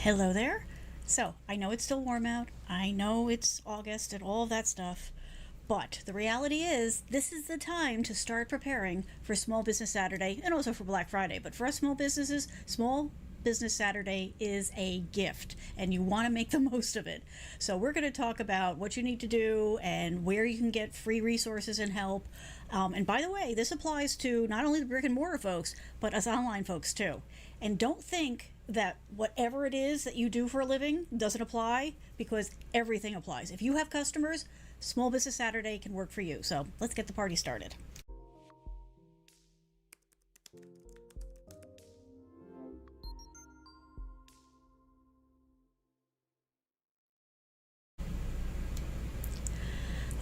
Hello there. So, I know it's still warm out. I know it's August and all of that stuff. But the reality is, this is the time to start preparing for Small Business Saturday and also for Black Friday. But for us small businesses, Small Business Saturday is a gift and you want to make the most of it. So, we're going to talk about what you need to do and where you can get free resources and help. And by the way, this applies to not only the brick and mortar folks, but us online folks too. And don't think that whatever it is that you do for a living doesn't apply, because everything applies. If you have customers, Small Business Saturday can work for you. So let's get the party started.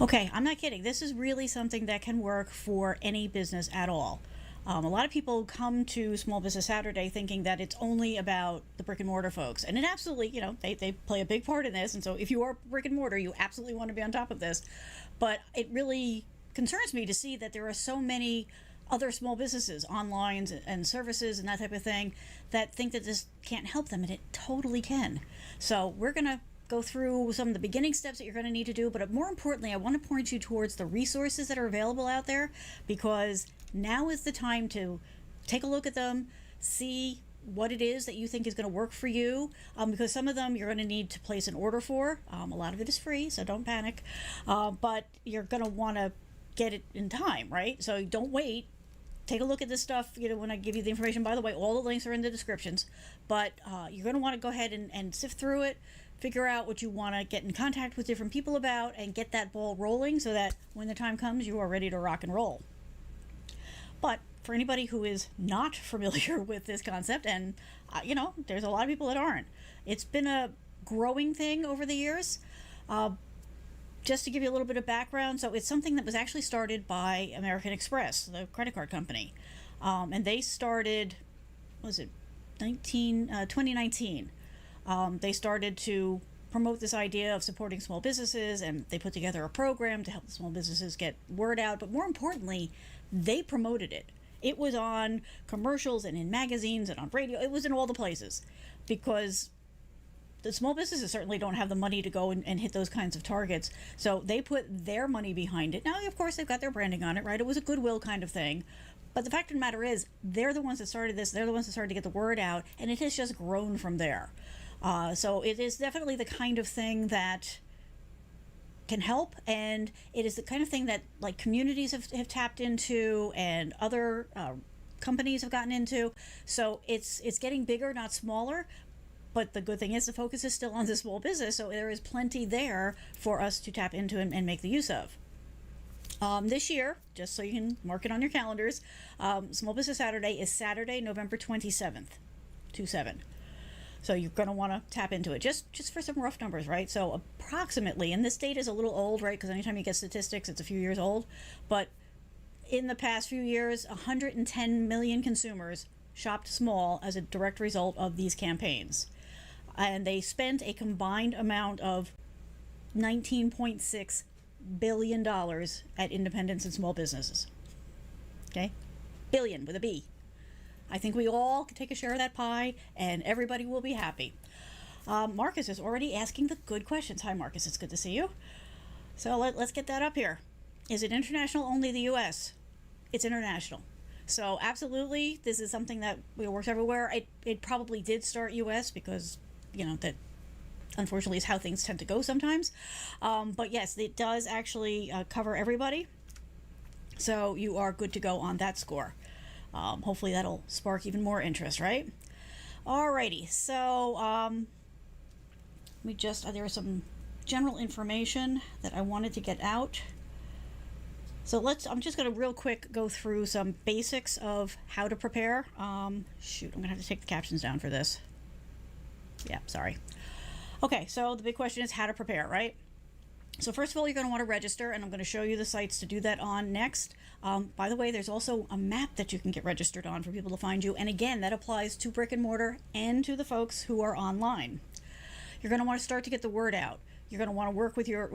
Okay, I'm not kidding. This is really something that can work for any business at all. A lot of people come to Small Business Saturday thinking that it's only about the brick and mortar folks. And it absolutely, they play a big part in this. And so if you are brick and mortar, you absolutely want to be on top of this. But it really concerns me to see that there are so many other small businesses, online and services and that type of thing, that think that this can't help them. And it totally can. So we're going to go through some of the beginning steps that you're going to need to do. But more importantly, I want to point you towards the resources that are available out there, because now is the time to take a look at them, see what it is that you think is going to work for you, because some of them you're going to need to place an order for. A lot of it is free, so don't panic. But you're going to want to get it in time, right? So don't wait. Take a look at this stuff, when I give you the information. By the way, all the links are in the descriptions. But you're going to want to go ahead and sift through it, figure out what you want to get in contact with different people about, and get that ball rolling so that when the time comes, you are ready to rock and roll. But for anybody who is not familiar with this concept, and there's a lot of people that aren't, it's been a growing thing over the years. Just to give you a little bit of background, so it's something that was actually started by American Express, the credit card company. And they started, was it 2019? They started to promote this idea of supporting small businesses, and they put together a program to help the small businesses get word out. But more importantly, they promoted it. It was on commercials and in magazines and on radio. It was in all the places, because the small businesses certainly don't have the money to go and hit those kinds of targets. So they put their money behind it. Now, of course, they've got their branding on it, right? It was a goodwill kind of thing. But the fact of the matter is, they're the ones that started this. They're the ones that started to get the word out, and it has just grown from there. So it is definitely the kind of thing that can help, and it is the kind of thing that like communities have tapped into, and other companies have gotten into. So it's getting bigger, not smaller. But the good thing is the focus is still on the small business, so there is plenty there for us to tap into and make the use of. This year, just so you can mark it on your calendars, Small Business Saturday is Saturday, November 27th, 27. So you're going to want to tap into it, just for some rough numbers, right? So approximately, and this data is a little old, right? Because anytime you get statistics, it's a few years old. But in the past few years, 110 million consumers shopped small as a direct result of these campaigns. And they spent a combined amount of $19.6 billion at independents and small businesses. Okay? Billion with a B. I think we all can take a share of that pie, and everybody will be happy. Marcus is already asking the good questions. Hi, Marcus. It's good to see you. So let's get that up here. Is it international, only the U.S.? It's international. So absolutely, this is something that works everywhere. It probably did start U.S. because, that unfortunately is how things tend to go sometimes. But yes, it does actually cover everybody. So you are good to go on that score. Hopefully that'll spark even more interest, right? Alrighty, so there was some general information that I wanted to get out. So I'm just going to real quick go through some basics of how to prepare. I'm going to have to take the captions down for this. Yeah, sorry. Okay, so the big question is how to prepare, right? So first of all, you're going to want to register, and I'm going to show you the sites to do that on next. By the way, there's also a map that you can get registered on for people to find you. And again, that applies to brick and mortar and to the folks who are online. You're going to want to start to get the word out. You're going to want to work with your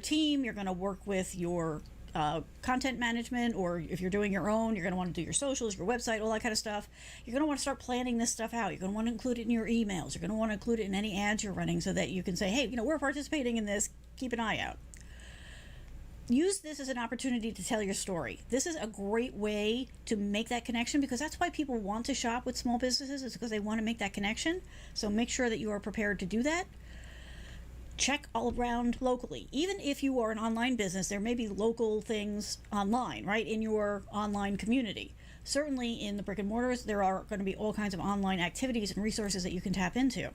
team. You're going to work with your content management, or if you're doing your own, you're going to want to do your socials, your website, all that kind of stuff. You're going to want to start planning this stuff out. You're going to want to include it in your emails. You're going to want to include it in any ads you're running so that you can say, hey, we're participating in this. Keep an eye out. Use this as an opportunity to tell your story. This is a great way to make that connection, because that's why people want to shop with small businesses, is because they want to make that connection. So make sure that you are prepared to do that. Check all around locally. Even if you are an online business, there may be local things online, right, in your online community. Certainly in the brick and mortars, there are going to be all kinds of online activities and resources that you can tap into.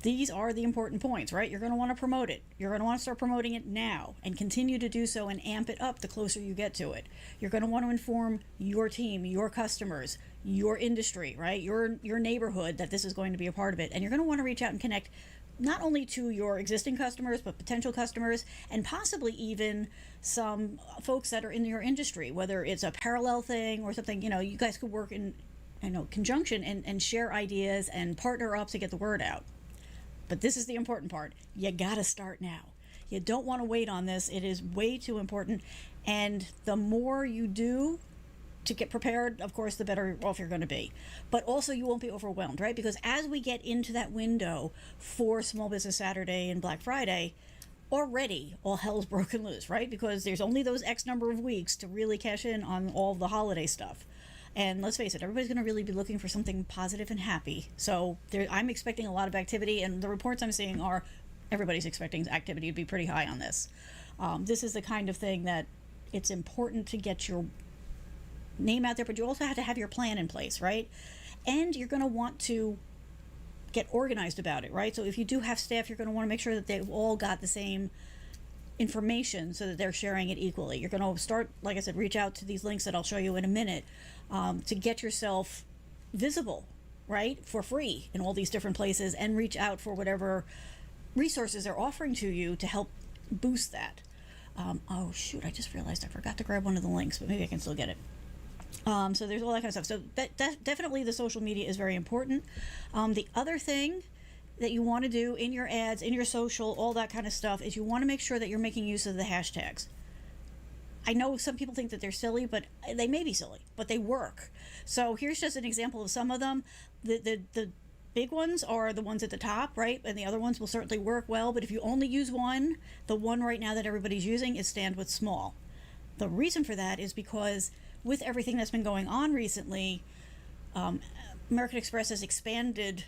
These are the important points, right? You're going to want to promote it. You're going to want to start promoting it now and continue to do so and amp it up the closer you get to it. You're going to want to inform your team, your customers, your industry, right? Your neighborhood that this is going to be a part of it. And you're going to want to reach out and connect not only to your existing customers, but potential customers, and possibly even some folks that are in your industry, whether it's a parallel thing or something. You guys could work in conjunction and share ideas and partner up to get the word out. But this is the important part. You got to start now. You don't want to wait on this. It is way too important. And the more you do to get prepared, of course, the better off you're going to be. But also you won't be overwhelmed, right? Because as we get into that window for Small Business Saturday and Black Friday, already all hell's broken loose, right? Because there's only those X number of weeks to really cash in on all the holiday stuff. And let's face it, everybody's going to really be looking for something positive and happy. So I'm expecting a lot of activity, and the reports I'm seeing are everybody's expecting activity to be pretty high on this. This is the kind of thing that it's important to get your name out there, but you also have to have your plan in place, right? And you're going to want to get organized about it, right? So if you do have staff, you're going to want to make sure that they've all got the same information so that they're sharing it equally. You're going to start, like I said, reach out to these links that I'll show you in a minute, to get yourself visible, right, for free in all these different places, and reach out for whatever resources they're offering to you to help boost that. Oh shoot, I just realized I forgot to grab one of the links, but maybe I can still get it. So there's all that kind of stuff. So definitely the social media is very important. The other thing that you want to do in your ads, in your social, all that kind of stuff, is you want to make sure that you're making use of the hashtags. I know some people think that they're silly, but they may be silly, but they work. So here's just an example of some of them. The big ones are the ones at the top, right? And the other ones will certainly work well, but if you only use one, the one right now that everybody's using is Stand With Small. The reason for that is because with everything that's been going on recently, American Express has expanded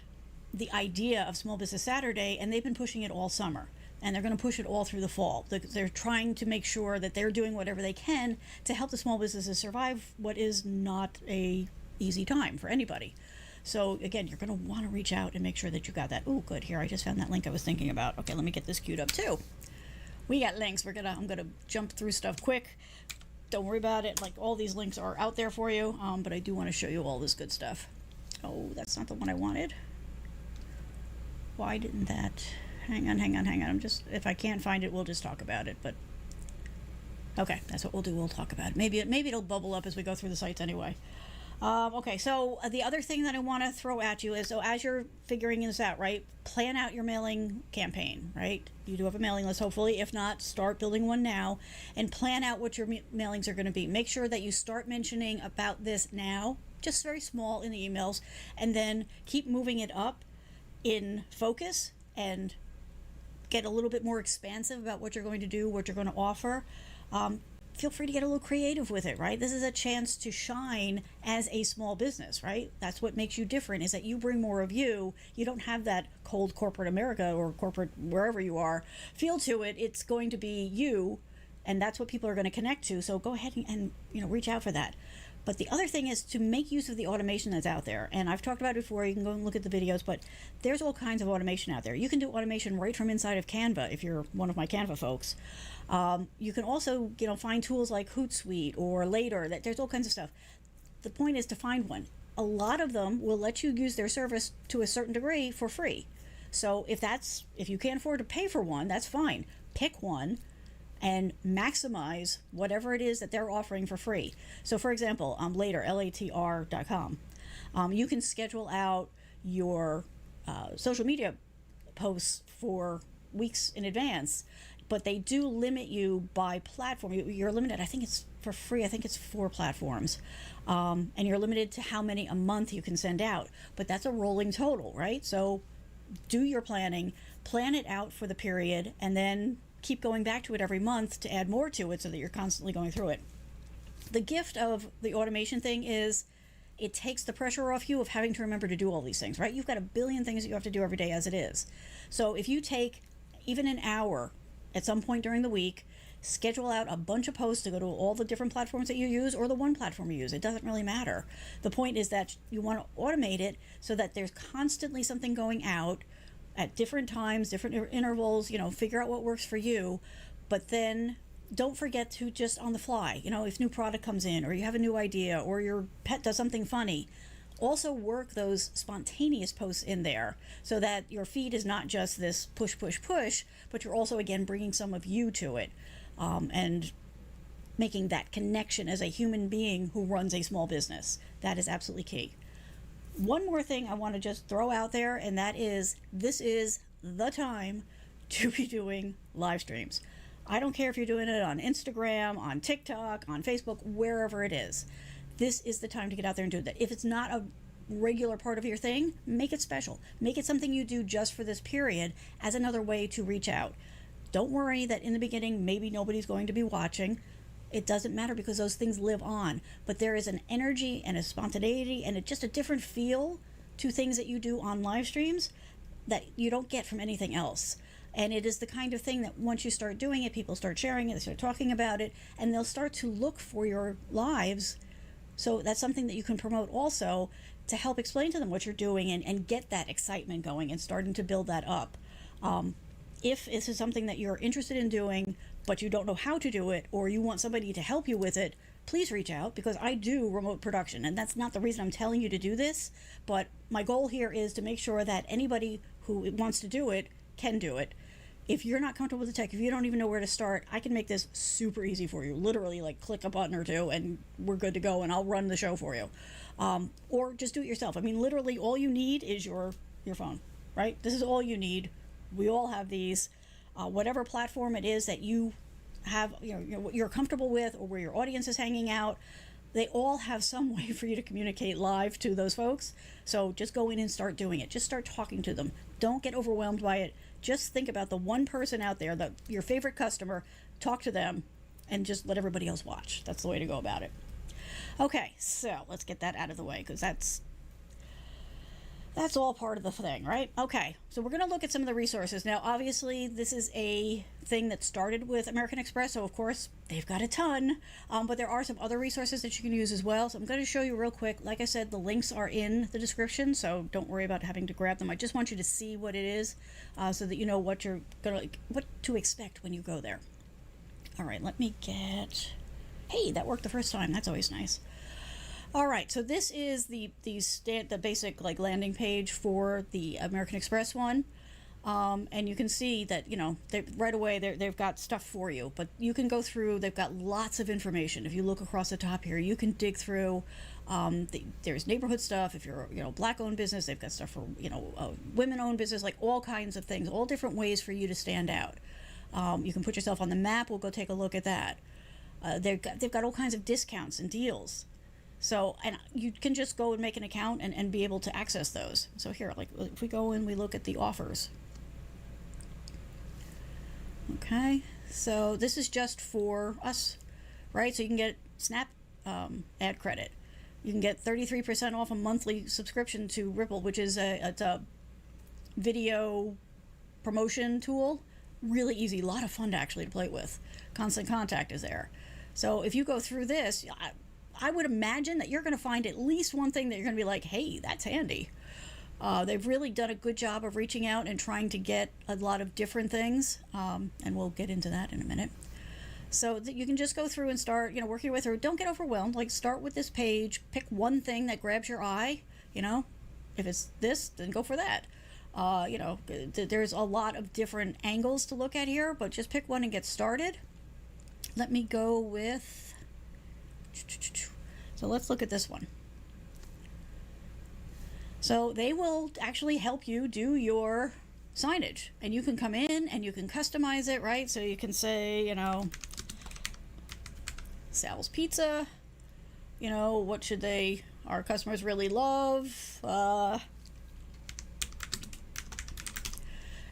the idea of Small Business Saturday, and they've been pushing it all summer. And they're going to push it all through the fall. They're trying to make sure that they're doing whatever they can to help the small businesses survive what is not a easy time for anybody. So again, you're going to want to reach out and make sure that you got that. Oh, good. Here, I just found that link I was thinking about. Okay, let me get this queued up too. We got links. I'm gonna jump through stuff quick. Don't worry about it. Like, all these links are out there for you. But I do want to show you all this good stuff. Oh, that's not the one I wanted. Why didn't that? Hang on. If I can't find it, we'll just talk about it. But okay, that's what we'll do. We'll talk about it. Maybe it'll bubble up as we go through the sites anyway. Okay, so the other thing that I want to throw at you is, so as you're figuring this out, right, plan out your mailing campaign, right? You do have a mailing list, hopefully. If not, start building one now and plan out what your mailings are going to be. Make sure that you start mentioning about this now, just very small in the emails, and then keep moving it up in focus and get a little bit more expansive about what you're going to do, what you're going to offer. Feel free to get a little creative with it, right? This is a chance to shine as a small business, right? That's what makes you different, is that you bring more of you. You don't have that cold corporate America or corporate wherever you are feel to it. It's going to be you, and that's what people are going to connect to. So go ahead and reach out for that. But the other thing is to make use of the automation that's out there. And I've talked about it before. You can go and look at the videos, but there's all kinds of automation out there. You can do automation right from inside of Canva if you're one of my Canva folks. You can also, find tools like Hootsuite or Later. There's all kinds of stuff. The point is to find one. A lot of them will let you use their service to a certain degree for free. So if you can't afford to pay for one, that's fine. Pick one and maximize whatever it is that they're offering for free. So for example, Later, LATR.com, you can schedule out your social media posts for weeks in advance. but they do limit you by platform. You're limited, I think it's for free, I think it's 4 platforms. And you're limited to how many a month you can send out. But that's a rolling total, right? So do your planning, plan it out for the period, and then keep going back to it every month to add more to it so that you're constantly going through it. The gift of the automation thing is it takes the pressure off you of having to remember to do all these things, right? You've got a billion things that you have to do every day as it is. So if you take even an hour at some point during the week, schedule out a bunch of posts to go to all the different platforms that you use or the one platform you use. It doesn't really matter. The point is that you want to automate it so that there's constantly something going out at different times, different intervals, figure out what works for you. But then don't forget to just on the fly, if new product comes in or you have a new idea or your pet does something funny, also work those spontaneous posts in there so that your feed is not just this push, push, push, but you're also, again, bringing some of you to it. And making that connection as a human being who runs a small business. That is absolutely key. One more thing I want to just throw out there, and that is this is the time to be doing live streams. I don't care if you're doing it on Instagram, on TikTok, on Facebook, wherever it is. This is the time to get out there and do that. If it's not a regular part of your thing, make it special. Make it something you do just for this period as another way to reach out. Don't worry that in the beginning, maybe nobody's going to be watching. It doesn't matter because those things live on. But there is an energy and a spontaneity and just a different feel to things that you do on live streams that you don't get from anything else. And it is the kind of thing that once you start doing it, people start sharing it, they start talking about it, and they'll start to look for your lives. So that's something that you can promote also to help explain to them what you're doing and get that excitement going and starting to build that up. If this is something that you're interested in doing, but you don't know how to do it, or you want somebody to help you with it, please reach out, because I do remote production, and that's not the reason I'm telling you to do this, but my goal here is to make sure that anybody who wants to do it can do it. If you're not comfortable with the tech, if you don't even know where to start, I can make this super easy for you. Literally, click a button or two, and we're good to go, and I'll run the show for you. Or just do it yourself. I mean, literally, all you need is your phone, right? This is all you need. We all have these. Whatever platform it is that you have, what you're comfortable with, or where your audience is hanging out, they all have some way for you to communicate live to those folks. So just go in and start doing it. Just start talking to them. Don't get overwhelmed by it. Just think about the one person out there, your favorite customer, talk to them, and just let everybody else watch. That's the way to go about it. Okay, so let's get that out of the way, because that's all part of the thing, right? Okay, so we're going to look at some of the resources. Now, obviously, this is a thing that started with American Express, so of course, they've got a ton, but there are some other resources that you can use as well. So I'm going to show you real quick. Like I said, the links are in the description, so don't worry about having to grab them. I just want you to see what it is, so that you know what to expect when you go there. All right, let me get... Hey, that worked the first time. That's always nice. All right, so this is the basic landing page for the American Express one, and you can see that right away they've got stuff for you. But you can go through. They've got lots of information. If you look across the top here, you can dig through. There's neighborhood stuff. If you're Black-owned business, they've got stuff for women-owned business, all kinds of things, all different ways for you to stand out. You can put yourself on the map. We'll go take a look at that. They've got all kinds of discounts and deals. So, and you can just go and make an account and be able to access those. So here, if we go and we look at the offers. Okay, so this is just for us, right? So you can get Snap ad credit. You can get 33% off a monthly subscription to Ripple, which is it's a video promotion tool. Really easy, a lot of fun to play with. Constant Contact is there. So if you go through this, I would imagine that you're going to find at least one thing that you're going to be like, hey, that's handy. They've really done a good job of reaching out and trying to get a lot of different things, and we'll get into that in a minute. So that you can just go through and start, working your way through. Don't get overwhelmed. Start with this page. Pick one thing that grabs your eye. If it's this, then go for that. There's a lot of different angles to look at here, but just pick one and get started. Let me go with... So let's look at this one. So they will actually help you do your signage, and you can come in and you can customize it, right? So you can say, Sal's Pizza, what should our customers really love,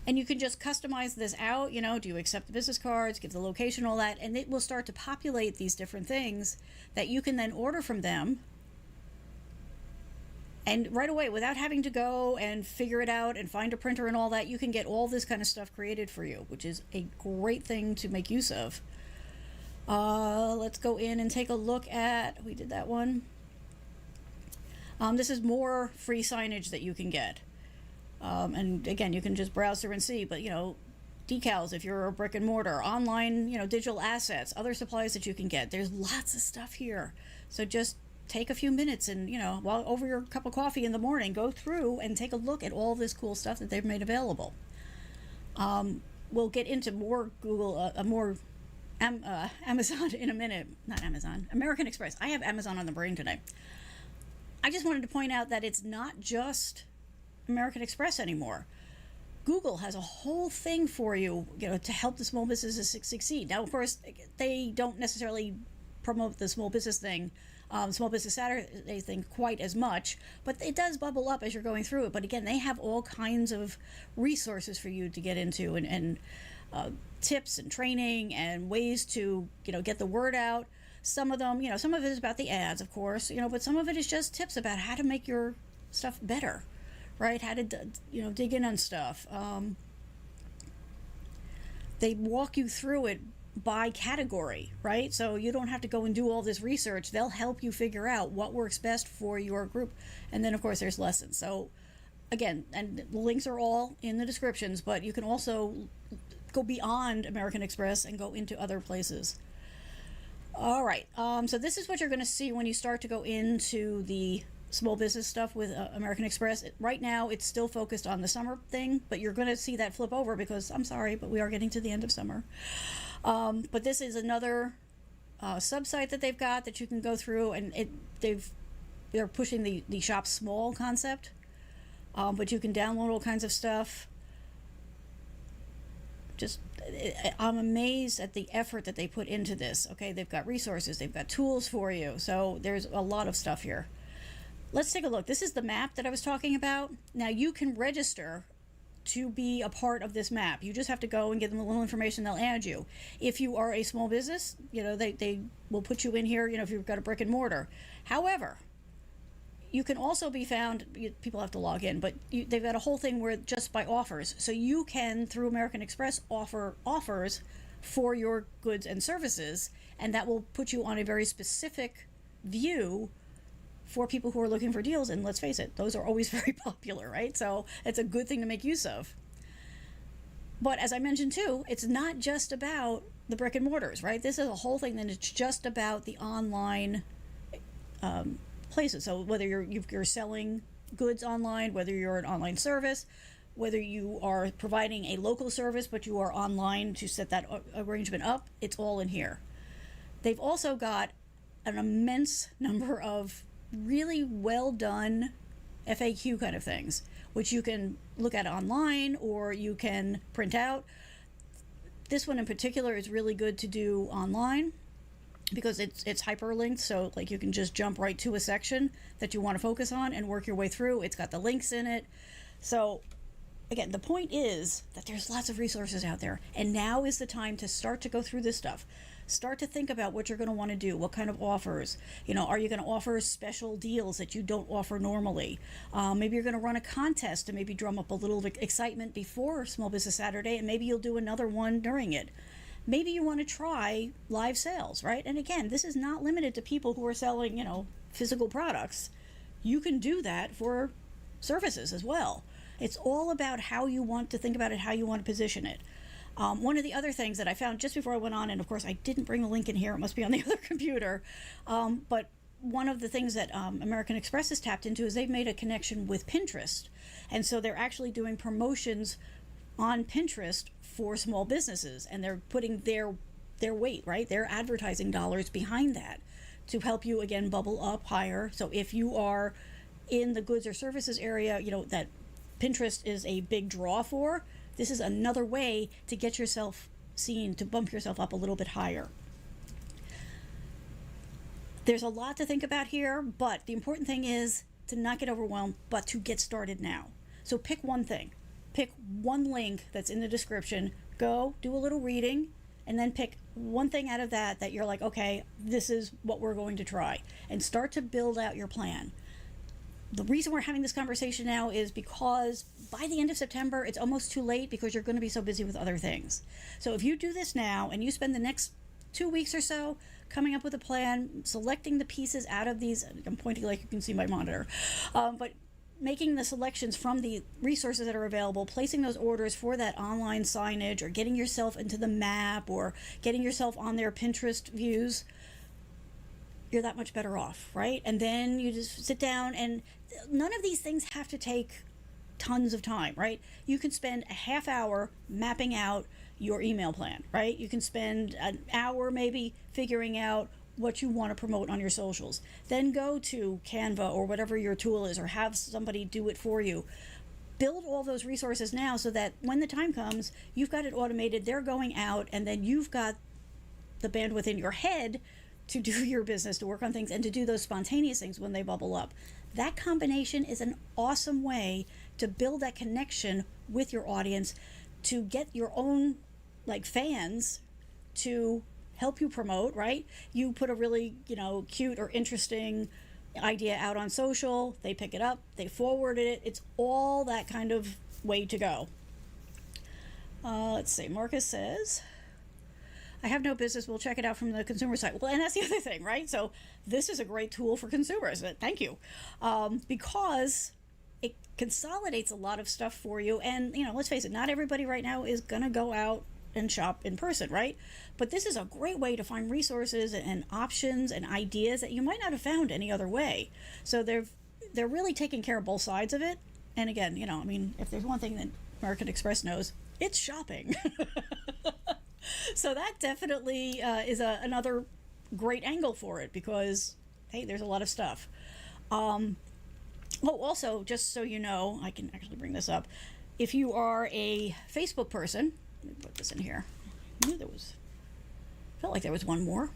and you can just customize this out. Do you accept the business cards, give the location, all that, and it will start to populate these different things that you can then order from them. And right away, without having to go and figure it out and find a printer and all that, you can get all this kind of stuff created for you, which is a great thing to make use of. Let's go in and take a look at, we did that one. This is more free signage that you can get. And again, you can just browse through and see, but decals if you're a brick and mortar, online, digital assets, other supplies that you can get. There's lots of stuff here. So just take a few minutes and, while over your cup of coffee in the morning, go through and take a look at all this cool stuff that they've made available. We'll get into more Amazon in a minute. Not Amazon, American Express. I have Amazon on the brain today. I just wanted to point out that it's not just American Express anymore. Google has a whole thing for you, to help the small businesses succeed. Now, of course, they don't necessarily promote the small business Saturday thing quite as much, but it does bubble up as you're going through it. But again, they have all kinds of resources for you to get into, and tips and training and ways to, get the word out. Some of them, some of it is about the ads, of course, but some of it is just tips about how to make your stuff better, right? How to, dig in on stuff. They walk you through it by category, right? So you don't have to go and do all this research. They'll help you figure out what works best for your group. And then, of course, there's lessons. So again, and the links are all in the descriptions, but you can also go beyond American Express and go into other places. All right. So this is what you're going to see when you start to go into the small business stuff with American Express. Right now, it's still focused on the summer thing, but you're going to see that flip over because, I'm sorry, but we are getting to the end of summer. But this is another sub-site that they've got that you can go through, and they're pushing the shop small concept, but you can download all kinds of stuff. I'm amazed at the effort that they put into this. Okay, they've got resources, they've got tools for you, so there's a lot of stuff here. Let's take a look. This is the map that I was talking about. Now you can register to be a part of this map. You just have to go and give them a little information, they'll add you. If you are a small business, they will put you in here, if you've got a brick and mortar. However, you can also be found, people have to log in, but they've got a whole thing where just by offers. So you can, through American Express, offer offers for your goods and services, and that will put you on a very specific view for people who are looking for deals. And let's face it, those are always very popular, right? So it's a good thing to make use of. But as I mentioned too, it's not just about the brick and mortars, right? This is a whole thing that it's just about the online places. So whether you're selling goods online, whether you're an online service, whether you are providing a local service but you are online to set that arrangement up, it's all in here. They've also got an immense number of really well done FAQ kind of things, which you can look at online or you can print out. This one in particular is really good to do online because it's hyperlinked, so like you can just jump right to a section that you want to focus on and work your way through. It's got the links in it. So again, the point is that there's lots of resources out there, and now is the time to start to go through this stuff. Start to think about what you're going to want to do, what kind of offers. Are you going to offer special deals that you don't offer normally? Maybe you're going to run a contest to maybe drum up a little excitement before Small Business Saturday, and maybe you'll do another one during it. Maybe you want to try live sales, right? And again, this is not limited to people who are selling, physical products. You can do that for services as well. It's all about how you want to think about it, how you want to position it. One of the other things that I found just before I went on, and of course I didn't bring the link in here, it must be on the other computer, but one of the things that American Express has tapped into is they've made a connection with Pinterest. And so they're actually doing promotions on Pinterest for small businesses, and they're putting their weight, right, their advertising dollars behind that to help you, again, bubble up higher. So if you are in the goods or services area, that Pinterest is a big draw for, This is another way to get yourself seen, to bump yourself up a little bit higher. There's a lot to think about here, but the important thing is to not get overwhelmed, but to get started now. So pick one thing. Pick one link that's in the description. Go do a little reading, and then pick one thing out of that you're like, okay, this is what we're going to try, and start to build out your plan. The reason we're having this conversation now is because by the end of September, it's almost too late because you're going to be so busy with other things. So if you do this now and you spend the next 2 weeks or so coming up with a plan, selecting the pieces out of these, I'm pointing like you can see my monitor, but making the selections from the resources that are available, placing those orders for that online signage, or getting yourself into the map, or getting yourself on their Pinterest views, you're that much better off, right? And then you just sit down, and none of these things have to take tons of time, right? You can spend a half hour mapping out your email plan, right? You can spend an hour maybe figuring out what you want to promote on your socials. Then go to Canva or whatever your tool is, or have somebody do it for you. Build all those resources now so that when the time comes, you've got it automated, they're going out, and then you've got the bandwidth in your head to do your business, to work on things, and to do those spontaneous things when they bubble up. That combination is an awesome way to build that connection with your audience, to get your own fans to help you promote, right? You put a really, cute or interesting idea out on social, they pick it up, they forwarded it. It's all that kind of way to go. Let's see, Marcus says, I have no business, we'll check it out from the consumer side. Well, and that's the other thing, right? So this is a great tool for consumers. Thank you. Because it consolidates a lot of stuff for you. And, let's face it, not everybody right now is going to go out and shop in person, right? But this is a great way to find resources and options and ideas that you might not have found any other way. So they're really taking care of both sides of it. And again, if there's one thing that American Express knows, it's shopping. So that definitely is another great angle for it, because hey, there's a lot of stuff. Also, just so you know, I can actually bring this up. If you are a Facebook person, let me put this in here. I knew felt like there was one more.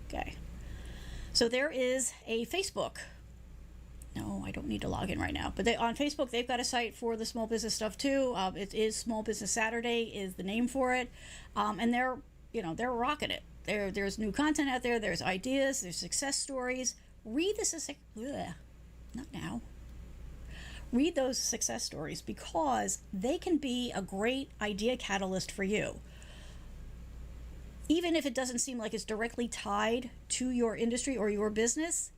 Okay. So there is a Facebook. No, I don't need to log in right now. But on Facebook, they've got a site for the small business stuff too. It is Small Business Saturday is the name for it. And they're rocking it. There's new content out there. There's ideas. There's success stories. Read those success stories, because they can be a great idea catalyst for you. Even if it doesn't seem like it's directly tied to your industry or your business,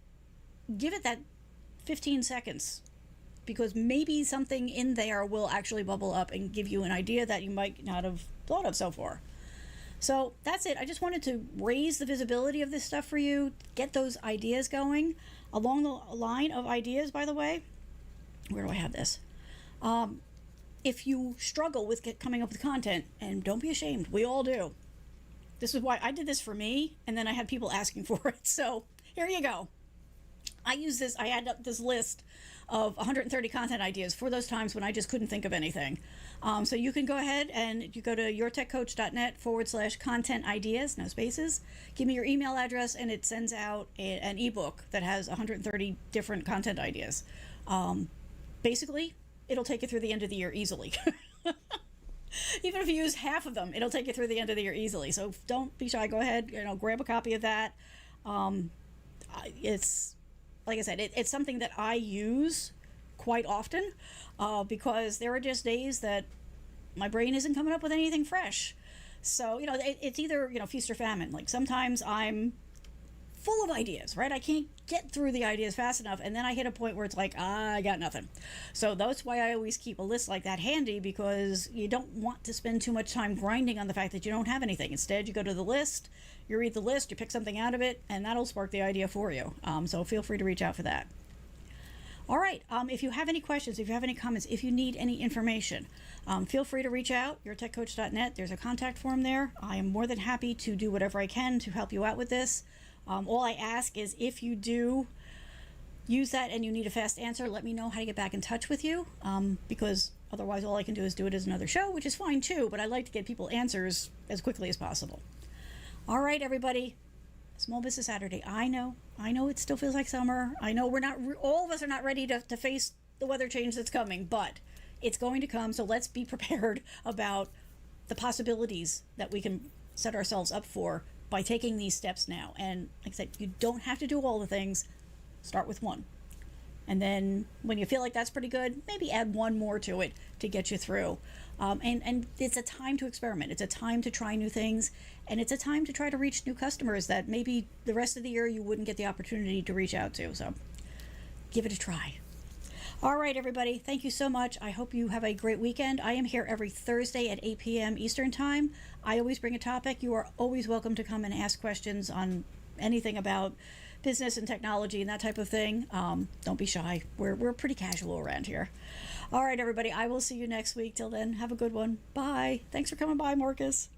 give it that 15 seconds, because maybe something in there will actually bubble up and give you an idea that you might not have thought of so far. So that's it. I just wanted to raise the visibility of this stuff for you, get those ideas going. Along the line of ideas, by the way, where do I have this? If you struggle with coming up with content, and don't be ashamed, we all do. This is why I did this for me, and then I had people asking for it. So here you go. I had up this list of 130 content ideas for those times when I just couldn't think of anything. So you can go ahead and you go to yourtechcoach.net/content ideas, no spaces. Give me your email address, and it sends out an ebook that has 130 different content ideas. Basically, it'll take you through the end of the year easily. Even if you use half of them, it'll take you through the end of the year easily. So don't be shy. Go ahead, grab a copy of that. It's, like I said, it's something that I use quite often, because there are just days that my brain isn't coming up with anything fresh. So, it's either, feast or famine. Like sometimes I'm full of ideas, right? I can't get through the ideas fast enough, and then I hit a point where it's like, I got nothing. So that's why I always keep a list like that handy, because you don't want to spend too much time grinding on the fact that you don't have anything. Instead, you go to the list, you read the list, you pick something out of it, and that'll spark the idea for you. So feel free to reach out for that. All right, if you have any questions, if you have any comments, if you need any information, feel free to reach out, yourtechcoach.net. There's a contact form there. I am more than happy to do whatever I can to help you out with this. All I ask is, if you do use that and you need a fast answer, let me know how to get back in touch with you, because Otherwise, all I can do is do it as another show, which is fine too, but I like to get people answers as quickly as possible. All right, everybody. Small Business Saturday. I know it still feels like summer. I know we're not, all of us are not ready to face the weather change that's coming, but it's going to come. So let's be prepared about the possibilities that we can set ourselves up for by taking these steps now. And like I said, you don't have to do all the things. Start with one. And then when you feel like that's pretty good, maybe add one more to it to get you through. And it's a time to experiment. It's a time to try new things. And it's a time to try to reach new customers that maybe the rest of the year you wouldn't get the opportunity to reach out to. So give it a try. All right, everybody. Thank you so much. I hope you have a great weekend. I am here every Thursday at 8 p.m. Eastern Time. I always bring a topic. You are always welcome to come and ask questions on anything about business and technology and that type of thing. Don't be shy. We're pretty casual around here. All right, everybody. I will see you next week. Till then, have a good one. Bye. Thanks for coming by, Marcus.